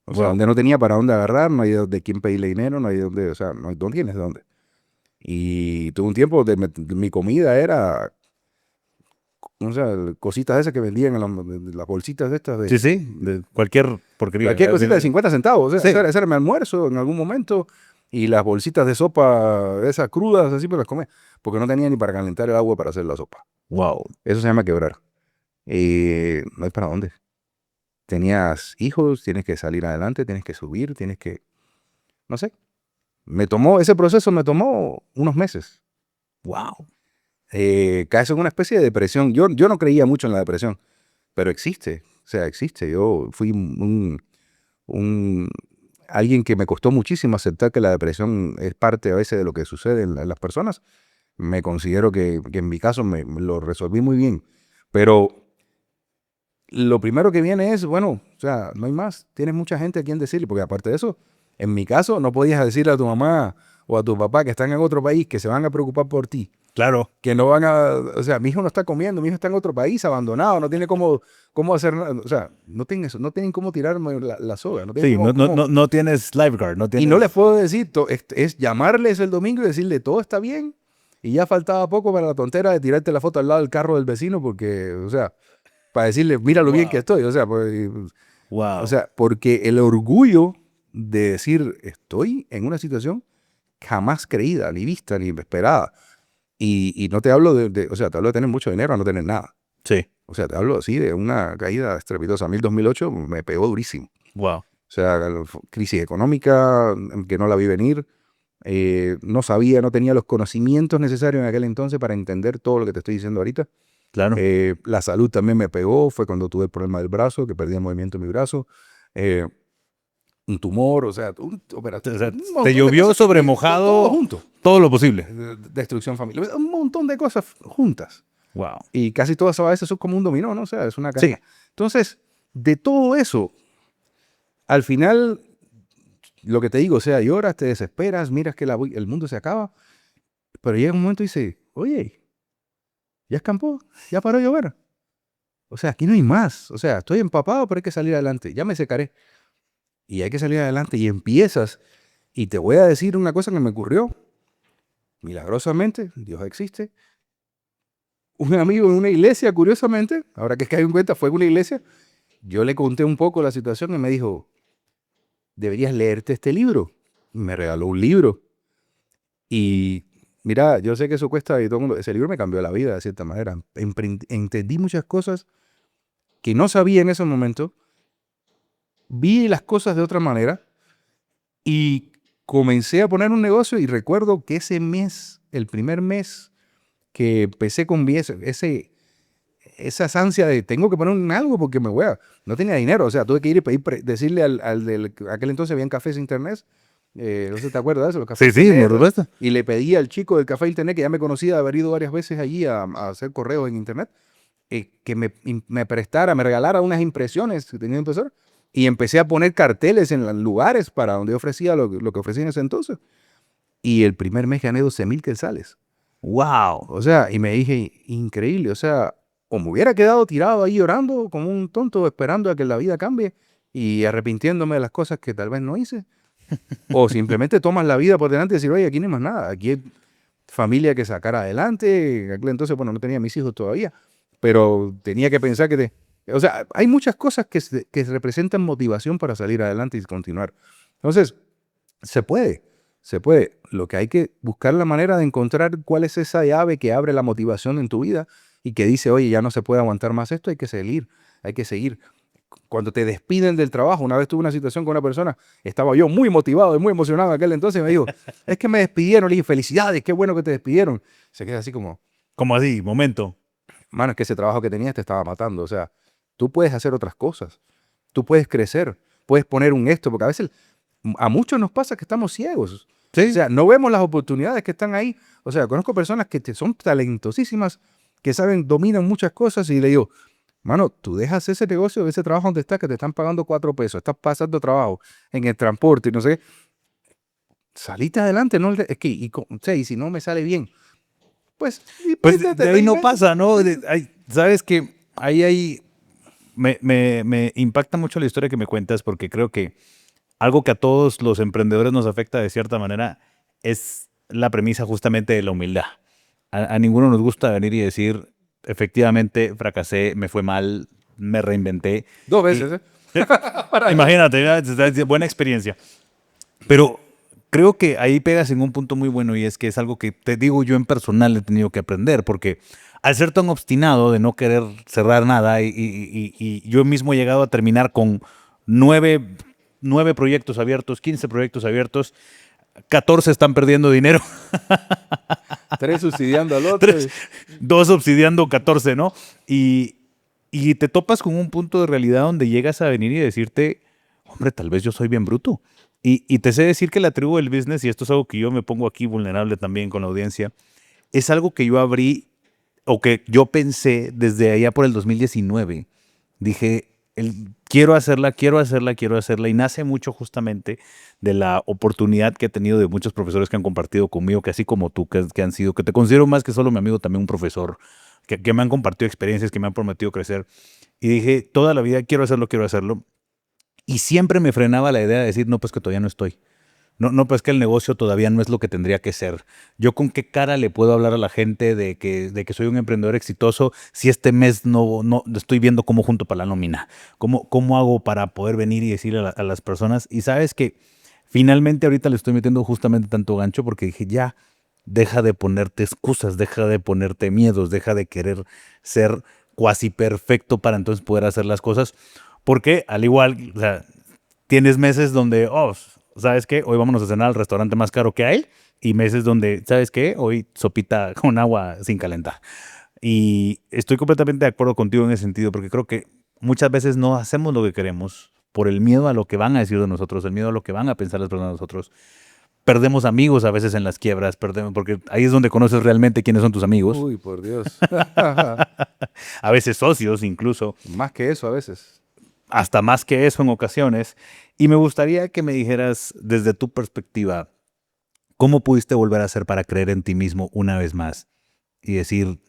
O sea, Wow. donde no tenía para dónde agarrar, no hay de quién pedirle dinero, no hay dónde, o sea, no tienes de dónde. Y tuve un tiempo de mi comida era, o sea, cositas esas que vendían en las bolsitas de estas Sí, sí, de cualquier porquería. cualquier cosita de 50 centavos. O sea, Sí. ese era mi almuerzo en algún momento. Y las bolsitas de sopa, esas crudas, así me las comía. Porque no tenía ni para calentar el agua para hacer la sopa. Wow. Eso se llama quebrar. No hay para dónde. Tenías hijos, tienes que salir adelante, tienes que subir, tienes que... No sé. Ese proceso me tomó unos meses. Wow. Caes en una especie de depresión. Yo no creía mucho en la depresión, pero existe. O sea, existe. Yo fui alguien que me costó muchísimo aceptar que la depresión es parte a veces de lo que sucede en las personas. Me considero que en mi caso me lo resolví muy bien. Pero lo primero que viene es, bueno, o sea, no hay más. Tienes mucha gente a quien decirle, porque aparte de eso, en mi caso no podías decirle a tu mamá o a tu papá que están en otro país que se van a preocupar por ti. Claro. Que no van a, o sea, mi hijo no está comiendo, mi hijo está en otro país abandonado, no tiene cómo hacer nada, o sea, no tienen cómo tirarme la soga, no tienen Sí, no tienes lifeguard, no tienes... Y no les puedo decir, es llamarles el domingo y decirle todo está bien y ya faltaba poco para la tontera de tirarte la foto al lado del carro del vecino porque, o sea, para decirle, mira lo bien que Wow. estoy, o sea, pues, o Wow. sea, porque el orgullo de decir, estoy en una situación jamás creída, ni vista, ni esperada. Y no te hablo o sea, te hablo de tener mucho dinero a no tener nada. Sí. O sea, te hablo así de una caída estrepitosa. A mí el 2008 me pegó durísimo. Wow. O sea, crisis económica que no la vi venir. No sabía, no tenía los conocimientos necesarios en aquel entonces para entender todo lo que te estoy diciendo ahorita. Claro. La salud también me pegó. Fue cuando tuve el problema del brazo, que perdí el movimiento de mi brazo. Un tumor, o sea, O sea, un te montón de llovió cosas sobre todo mojado junto. todo lo posible. Destrucción familiar, un montón de cosas juntas. Wow. Y casi todas a veces son como un dominó, ¿no? O sea, es una Sí. cadena. Entonces, de todo eso, al final, lo que te digo, o sea, lloras, te desesperas, miras que el mundo se acaba, pero llega un momento y dices, oye, ya escampó, ya paró de llover. O sea, aquí no hay más. O sea, estoy empapado, pero hay que salir adelante. Ya me secaré. Y hay que salir adelante y empiezas. Y te voy a decir una cosa que me ocurrió. Milagrosamente, Dios existe. Un amigo en una iglesia, curiosamente, ahora que caigo en cuenta, fue en una iglesia. Yo le conté un poco la situación y me dijo, deberías leerte este libro. Me regaló un libro. Y mira, yo sé que eso cuesta y todo el mundo, ese libro me cambió la vida de cierta manera. Entendí muchas cosas que no sabía en ese momento. Vi las cosas de otra manera y comencé a poner un negocio y recuerdo que ese mes, el primer mes que empecé con esa ansia de tengo que poner algo porque me voy a... No tenía dinero, o sea, tuve que ir y decirle al del... Aquel entonces habían cafés internet, no sé si te acuerdas de eso, los Sí, cafés sí, por internet. supuesto. Y le pedí al chico del café internet, que ya me conocía de haber ido varias veces allí a hacer correos en internet, que me prestara, me regalara unas impresiones que tenía un impresor. Y empecé a poner carteles en los lugares para donde yo ofrecía lo que ofrecía en ese entonces. Y el primer mes gané 12,000 quetzales. Wow. O sea, y me dije, increíble, o sea, o me hubiera quedado tirado ahí llorando como un tonto esperando a que la vida cambie y arrepintiéndome de las cosas que tal vez no hice, o simplemente tomas la vida por delante y decir, oye, aquí no hay más nada, aquí hay familia que sacar adelante. En aquel entonces, bueno, no tenía mis hijos todavía, pero tenía que pensar o sea, hay muchas cosas que representan motivación para salir adelante y continuar. Entonces, se puede, se puede. Lo que hay que buscar la manera de encontrar cuál es esa llave que abre la motivación en tu vida y que dice, oye, ya no se puede aguantar más esto, hay que seguir, hay que seguir. Cuando te despiden del trabajo, una vez tuve una situación con una persona, estaba yo muy motivado y muy emocionado en aquel entonces, y me dijo, es que me despidieron, le dije, felicidades, qué bueno que te despidieron. Se queda así como, ¿Cómo así? Momento. mano, es que ese trabajo que tenías te estaba matando, o sea, tú puedes hacer otras cosas, tú puedes crecer, puedes poner un esto, porque a veces a muchos nos pasa que estamos ciegos. O Sí. sea, no vemos las oportunidades que están ahí. O sea, conozco personas que son talentosísimas, que saben, dominan muchas cosas y le digo, mano, tú dejas ese negocio, ese trabajo donde estás, que te están pagando 4 pesos, estás pasando trabajo en el transporte y no sé qué, salite adelante, no, es que, o sea, y si no me sale bien, pues, y Pues métete, de ahí no métete. pasa, ¿no? Sabes que ahí hay. Me impacta mucho la historia que me cuentas porque creo que algo que a todos los emprendedores nos afecta de cierta manera es la premisa justamente de la humildad. A ninguno nos gusta venir y decir, efectivamente, fracasé, me fue mal, me reinventé. 2 veces, Y, ¿eh? eh, Para allá. imagínate, buena experiencia. Pero creo que ahí pegas en un punto muy bueno y es que es algo que te digo yo en personal he tenido que aprender porque al ser tan obstinado de no querer cerrar nada y yo mismo he llegado a terminar con 9 proyectos abiertos, 15 proyectos abiertos, 14 están perdiendo dinero, 3 subsidiando al otro. tres, 2 subsidiando 14, ¿no? Y te topas con un punto de realidad donde llegas a venir y decirte, hombre, tal vez yo soy bien bruto. Y te sé decir que la tribu del business, y esto es algo que yo me pongo aquí vulnerable también con la audiencia, es algo que yo abrí o que yo pensé desde allá por el 2019. Dije, quiero hacerla, quiero hacerla, quiero hacerla. Y nace mucho justamente de la oportunidad que he tenido de muchos profesores que han compartido conmigo, que así como tú, que han sido, que te considero más que solo mi amigo, también un profesor, que me han compartido experiencias, que me han prometido crecer. Y dije, toda la vida quiero hacerlo, quiero hacerlo. Y siempre me frenaba la idea de decir, no, pues que todavía no estoy. No, pues que el negocio todavía no es lo que tendría que ser. Yo con qué cara le puedo hablar a la gente de que soy un emprendedor exitoso si este mes no estoy viendo cómo junto para la nómina. ¿Cómo hago para poder venir y decirle a las personas? Y sabes que finalmente ahorita le estoy metiendo justamente tanto gancho porque dije, ya, deja de ponerte excusas, deja de ponerte miedos, deja de querer ser cuasi perfecto para entonces poder hacer las cosas. Porque al igual, o sea, tienes meses donde, ¿sabes qué? Hoy vámonos a cenar al restaurante más caro que hay. Y meses donde, ¿sabes qué? Hoy sopita con agua sin calentar. Y estoy completamente de acuerdo contigo en ese sentido, porque creo que muchas veces no hacemos lo que queremos por el miedo a lo que van a decir de nosotros, el miedo a lo que van a pensar las personas de nosotros. Perdemos amigos a veces en las quiebras, perdemos, porque ahí es donde conoces realmente quiénes son tus amigos. Uy, por Dios. A veces socios incluso, Más que eso a veces. hasta más que eso en ocasiones. Y me gustaría que me dijeras desde tu perspectiva, ¿cómo pudiste volver a hacer para creer en ti mismo una vez más y decir,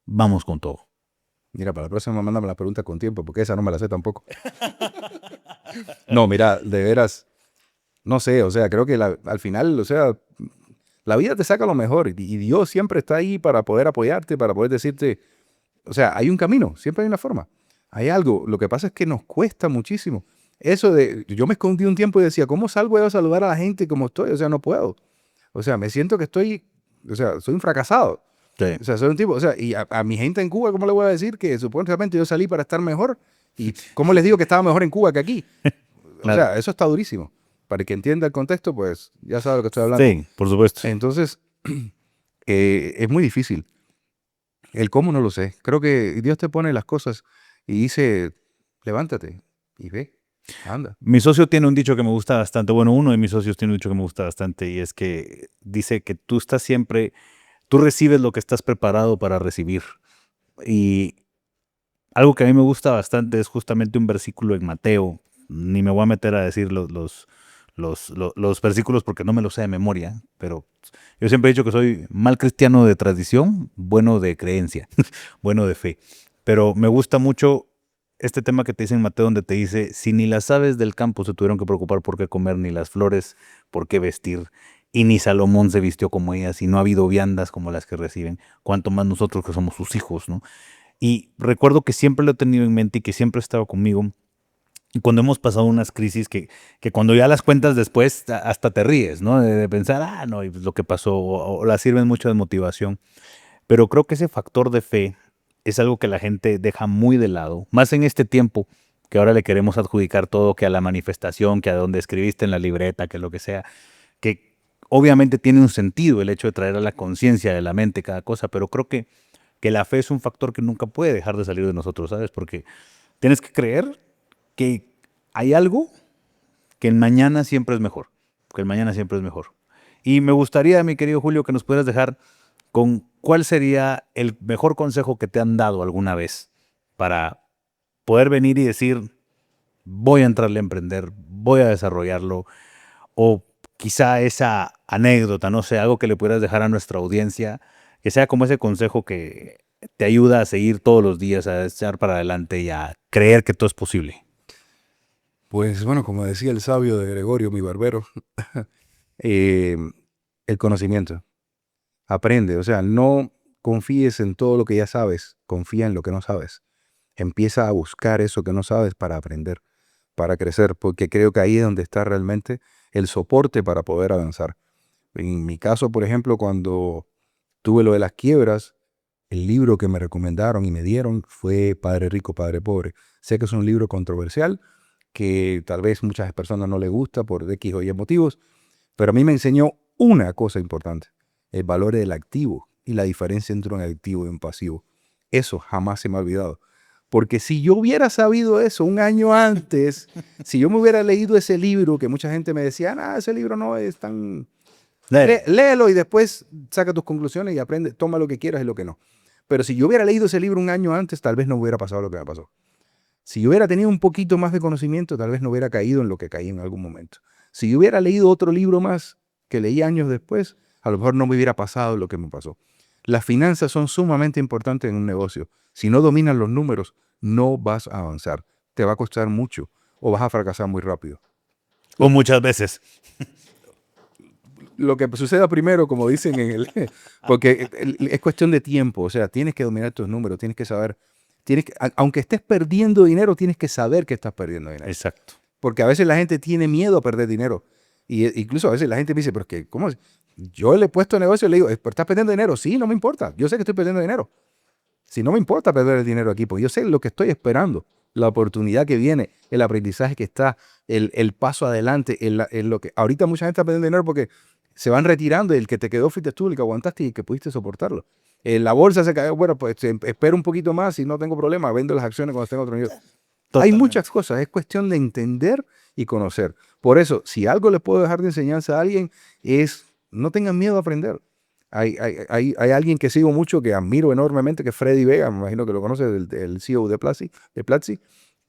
vamos con todo? Mira, para la próxima mándame la pregunta con tiempo, porque esa no me la sé tampoco. No, mira, de veras, no sé, o sea, creo que al final, o sea, la vida te saca lo mejor y Dios siempre está ahí para poder apoyarte, para poder decirte, o sea, hay un camino, siempre hay una forma, hay algo. Lo que pasa es que nos cuesta muchísimo. Eso de, yo me escondí un tiempo y decía, ¿cómo salgo yo a saludar a la gente como estoy? O sea, no puedo. O sea, me siento que estoy, o sea, soy un fracasado. Sí. O sea, soy un tipo, o sea, y a mi gente en Cuba, ¿cómo le voy a decir que supuestamente yo salí para estar mejor? ¿Y cómo les digo que estaba mejor en Cuba que aquí? O Claro. sea, eso está durísimo. Para que entienda el contexto, pues ya sabe lo que estoy hablando. Sí, por supuesto. Entonces, es muy difícil. El cómo no lo sé. Creo que Dios te pone las cosas y dice, levántate y ve, anda. Mi socio tiene un dicho que me gusta bastante. Bueno, uno de mis socios tiene un dicho que me gusta bastante y es que dice que tú estás siempre, tú recibes lo que estás preparado para recibir. Y algo que a mí me gusta bastante es justamente un versículo en Mateo. Ni me voy a meter a decir los versículos porque no me los sé de memoria, pero yo siempre he dicho que soy mal cristiano de tradición, bueno de creencia, bueno de fe. Pero me gusta mucho este tema que te dice en Mateo donde te dice, si ni las aves del campo se tuvieron que preocupar por qué comer, ni las flores por qué vestir, y ni Salomón se vistió como ellas, y no ha habido viandas como las que reciben, cuanto más nosotros que somos sus hijos, ¿no? Y recuerdo que siempre lo he tenido en mente y que siempre ha estado conmigo. Y cuando hemos pasado unas crisis que cuando ya las cuentas después hasta te ríes, ¿no? De pensar, no, y pues lo que pasó, o las sirven mucho de motivación. Pero creo que ese factor de fe es algo que la gente deja muy de lado, más en este tiempo que ahora le queremos adjudicar todo, que a la manifestación, que a donde escribiste en la libreta, que lo que sea, que obviamente tiene un sentido el hecho de traer a la conciencia de la mente cada cosa, pero creo que la fe es un factor que nunca puede dejar de salir de nosotros, ¿sabes? Porque tienes que creer que hay algo que el mañana siempre es mejor, que el mañana siempre es mejor. Y me gustaría, mi querido Julio, que nos pudieras dejar con cuál sería el mejor consejo que te han dado alguna vez para poder venir y decir, voy a entrarle a emprender, voy a desarrollarlo, o quizá esa anécdota, no sé, algo que le pudieras dejar a nuestra audiencia, que sea como ese consejo que te ayuda a seguir todos los días, a echar para adelante y a creer que todo es posible. Pues bueno, como decía el sabio de Gregorio, mi barbero, eh, el conocimiento. Aprende, o sea, no confíes en todo lo que ya sabes, confía en lo que no sabes. Empieza a buscar eso que no sabes para aprender, para crecer, porque creo que ahí es donde está realmente el soporte para poder avanzar. En mi caso, por ejemplo, cuando tuve lo de las quiebras, el libro que me recomendaron y me dieron fue Padre Rico, Padre Pobre. Sé que es un libro controversial, que tal vez muchas personas no les gusta por X o Y motivos, pero a mí me enseñó una cosa importante, el valor del activo y la diferencia entre un activo y un pasivo. Eso jamás se me ha olvidado. Porque si yo hubiera sabido eso un año antes, si yo me hubiera leído ese libro, que mucha gente me decía, ese libro no es tan... Léelo y después saca tus conclusiones y aprende, toma lo que quieras y lo que no. Pero si yo hubiera leído ese libro un año antes, tal vez no hubiera pasado lo que me pasó. Si yo hubiera tenido un poquito más de conocimiento, tal vez no hubiera caído en lo que caí en algún momento. Si yo hubiera leído otro libro más que leí años después, a lo mejor no me hubiera pasado lo que me pasó. Las finanzas son sumamente importantes en un negocio. Si no dominas los números, no vas a avanzar. Te va a costar mucho o vas a fracasar muy rápido. O muchas veces. lo que suceda primero, como dicen en el... Porque es cuestión de tiempo, o sea, tienes que dominar tus números, tienes que saber, aunque estés perdiendo dinero, tienes que saber que estás perdiendo dinero. Exacto. Porque a veces la gente tiene miedo a perder dinero. Y incluso a veces la gente me dice, pero es que, ¿cómo es? Yo le he puesto negocio y le digo, ¿pero estás perdiendo dinero? Sí, no me importa. Yo sé que estoy perdiendo dinero. Si no me importa perder el dinero aquí, porque yo sé lo que estoy esperando, la oportunidad que viene, el aprendizaje que está, el paso adelante, en lo que... Ahorita mucha gente está perdiendo dinero porque se van retirando y el que te quedó fuiste tú, el que aguantaste y el que pudiste soportarlo. La bolsa se cayó, bueno, pues espero un poquito más y no tengo problema, vendo las acciones cuando tengo otro nivel. Hay muchas cosas, es cuestión de entender y conocer. Por eso, si algo le puedo dejar de enseñanza a alguien es no tengan miedo a aprender. Hay alguien que sigo mucho, que admiro enormemente, que es Freddy Vega, me imagino que lo conoces, el CEO de Platzi,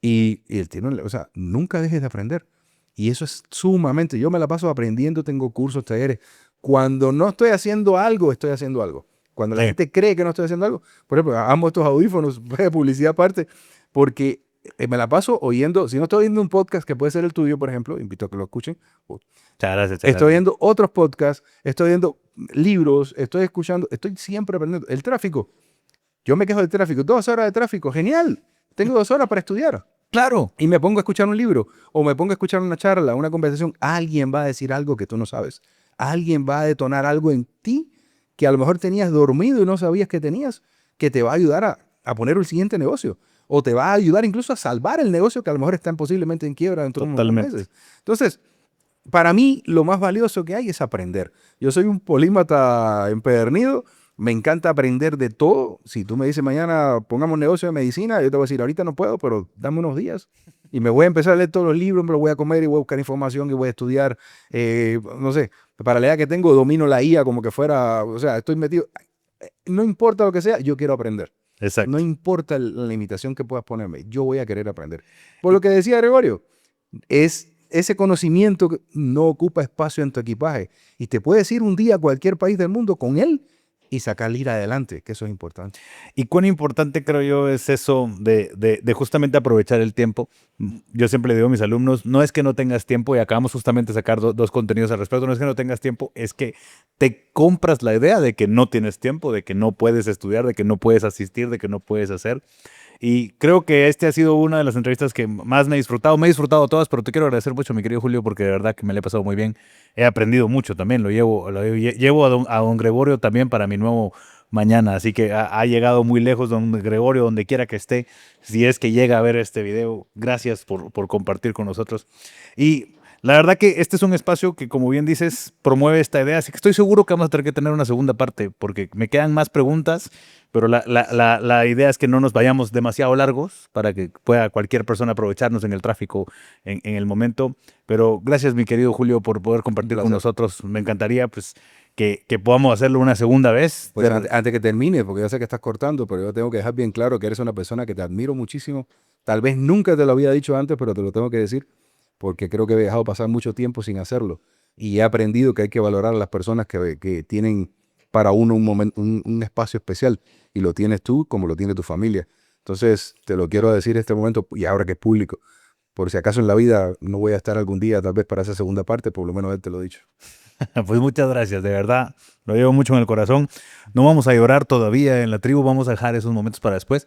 y él tiene, o sea, nunca dejes de aprender. Y eso es sumamente, yo me la paso aprendiendo, tengo cursos, talleres. Cuando no estoy haciendo algo, estoy haciendo algo. Cuando la gente cree que no estoy haciendo algo, por ejemplo, amo estos audífonos, publicidad aparte, porque me la paso oyendo, si no estoy oyendo un podcast que puede ser el tuyo, por ejemplo, invito a que lo escuchen. Muchas gracias. Estoy oyendo otros podcasts, estoy oyendo libros, estoy escuchando, estoy siempre aprendiendo. El tráfico, yo me quejo del tráfico, 2 horas de tráfico, genial, tengo 2 horas para estudiar. Claro. Y me pongo a escuchar un libro o me pongo a escuchar una charla, una conversación, alguien va a decir algo que tú no sabes. Alguien va a detonar algo en ti que a lo mejor tenías dormido y no sabías que tenías, que te va a ayudar a poner el siguiente negocio. O te va a ayudar incluso a salvar el negocio que a lo mejor está posiblemente en quiebra dentro de unos meses. Entonces, para mí, lo más valioso que hay es aprender. Yo soy un polímata empedernido, me encanta aprender de todo. Si tú me dices mañana pongamos un negocio de medicina, yo te voy a decir, ahorita no puedo, pero dame unos días. Y me voy a empezar a leer todos los libros, me los voy a comer y voy a buscar información y voy a estudiar. No sé, para la edad que tengo, domino la IA como que fuera, o sea, estoy metido. No importa lo que sea, yo quiero aprender. Exacto. No importa la limitación que puedas ponerme, yo voy a querer aprender. Por lo que decía Gregorio, es ese conocimiento que no ocupa espacio en tu equipaje y te puedes ir un día a cualquier país del mundo con él y sacarle ir adelante, que eso es importante. Y cuán importante creo yo es eso de justamente aprovechar el tiempo. Yo siempre le digo a mis alumnos, no es que no tengas tiempo, y acabamos justamente de sacar dos contenidos al respecto, no es que no tengas tiempo, es que te compras la idea de que no tienes tiempo, de que no puedes estudiar, de que no puedes asistir, de que no puedes hacer. Y creo que este ha sido una de las entrevistas que más me he disfrutado. Me he disfrutado todas, pero te quiero agradecer mucho, mi querido Julio, porque de verdad que me la he pasado muy bien. He aprendido mucho también. Llevo a don Gregorio también para mi nuevo mañana. Así que ha llegado muy lejos don Gregorio, donde quiera que esté. Si es que llega a ver este video, gracias por compartir con nosotros. Y la verdad que este es un espacio que, como bien dices, promueve esta idea. Así que estoy seguro que vamos a tener que tener una segunda parte, porque me quedan más preguntas, pero la idea es que no nos vayamos demasiado largos para que pueda cualquier persona aprovecharnos en el tráfico en el momento. Pero gracias, mi querido Julio, por poder compartir con nosotros. Me encantaría pues, que podamos hacerlo una segunda vez. Pues antes que termine, porque yo sé que estás cortando, pero yo tengo que dejar bien claro que eres una persona que te admiro muchísimo. Tal vez nunca te lo había dicho antes, pero te lo tengo que decir, porque creo que he dejado pasar mucho tiempo sin hacerlo. Y he aprendido que hay que valorar a las personas que tienen para uno un momento, un espacio especial. Y lo tienes tú como lo tiene tu familia. Entonces, te lo quiero decir en este momento, y ahora que es público. Por si acaso en la vida no voy a estar algún día, tal vez para esa segunda parte, por lo menos él te lo he dicho. Pues muchas gracias, de verdad, lo llevo mucho en el corazón. No vamos a llorar todavía en la tribu, vamos a dejar esos momentos para después.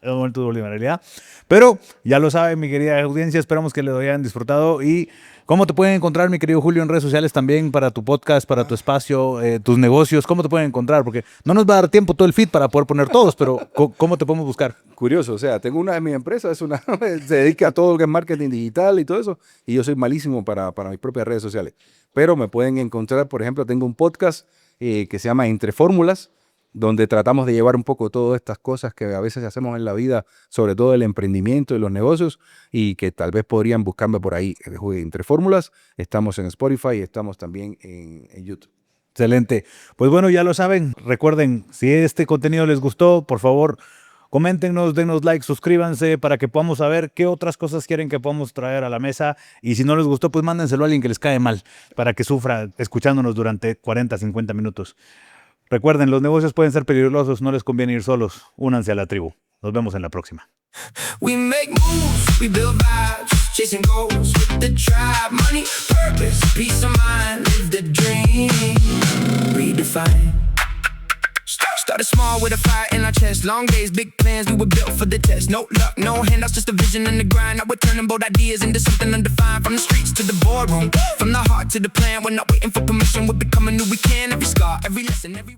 Un momento de vulnerabilidad. Pero ya lo saben, mi querida audiencia, esperamos que lo hayan disfrutado. Y ¿cómo te pueden encontrar, mi querido Julio, en redes sociales también para tu podcast, para tu espacio, tus negocios? ¿Cómo te pueden encontrar? Porque no nos va a dar tiempo todo el feed para poder poner todos, pero ¿cómo te podemos buscar? Curioso, o sea, tengo una de mis empresas, se dedica a todo lo que es marketing digital y todo eso, y yo soy malísimo para mis propias redes sociales. Pero me pueden encontrar, por ejemplo, tengo un podcast que se llama Entre Fórmulas, donde tratamos de llevar un poco todas estas cosas que a veces hacemos en la vida, sobre todo el emprendimiento y los negocios, y que tal vez podrían buscarme por ahí. Entre Fórmulas, estamos en Spotify y estamos también en YouTube. Excelente. Pues bueno, ya lo saben. Recuerden, si este contenido les gustó, por favor, coméntenos, denos like, suscríbanse para que podamos saber qué otras cosas quieren que podamos traer a la mesa. Y si no les gustó, pues mándenselo a alguien que les cae mal para que sufra escuchándonos durante 40, 50 minutos. Recuerden, los negocios pueden ser peligrosos, no les conviene ir solos. Únanse a la tribu. Nos vemos en la próxima. We make moves, we build vibes. chasing goals with the tribe. Money, purpose, peace of mind, live the dream, redefine. Started small with a fire in our chest. Long days, big plans, we were built for the test. No luck, no handouts, just a vision and the grind. Now we're turning bold ideas into something undefined. From the streets to the boardroom, from the heart to the plan. We're not waiting for permission, we're becoming who we can. Every scar, every lesson, every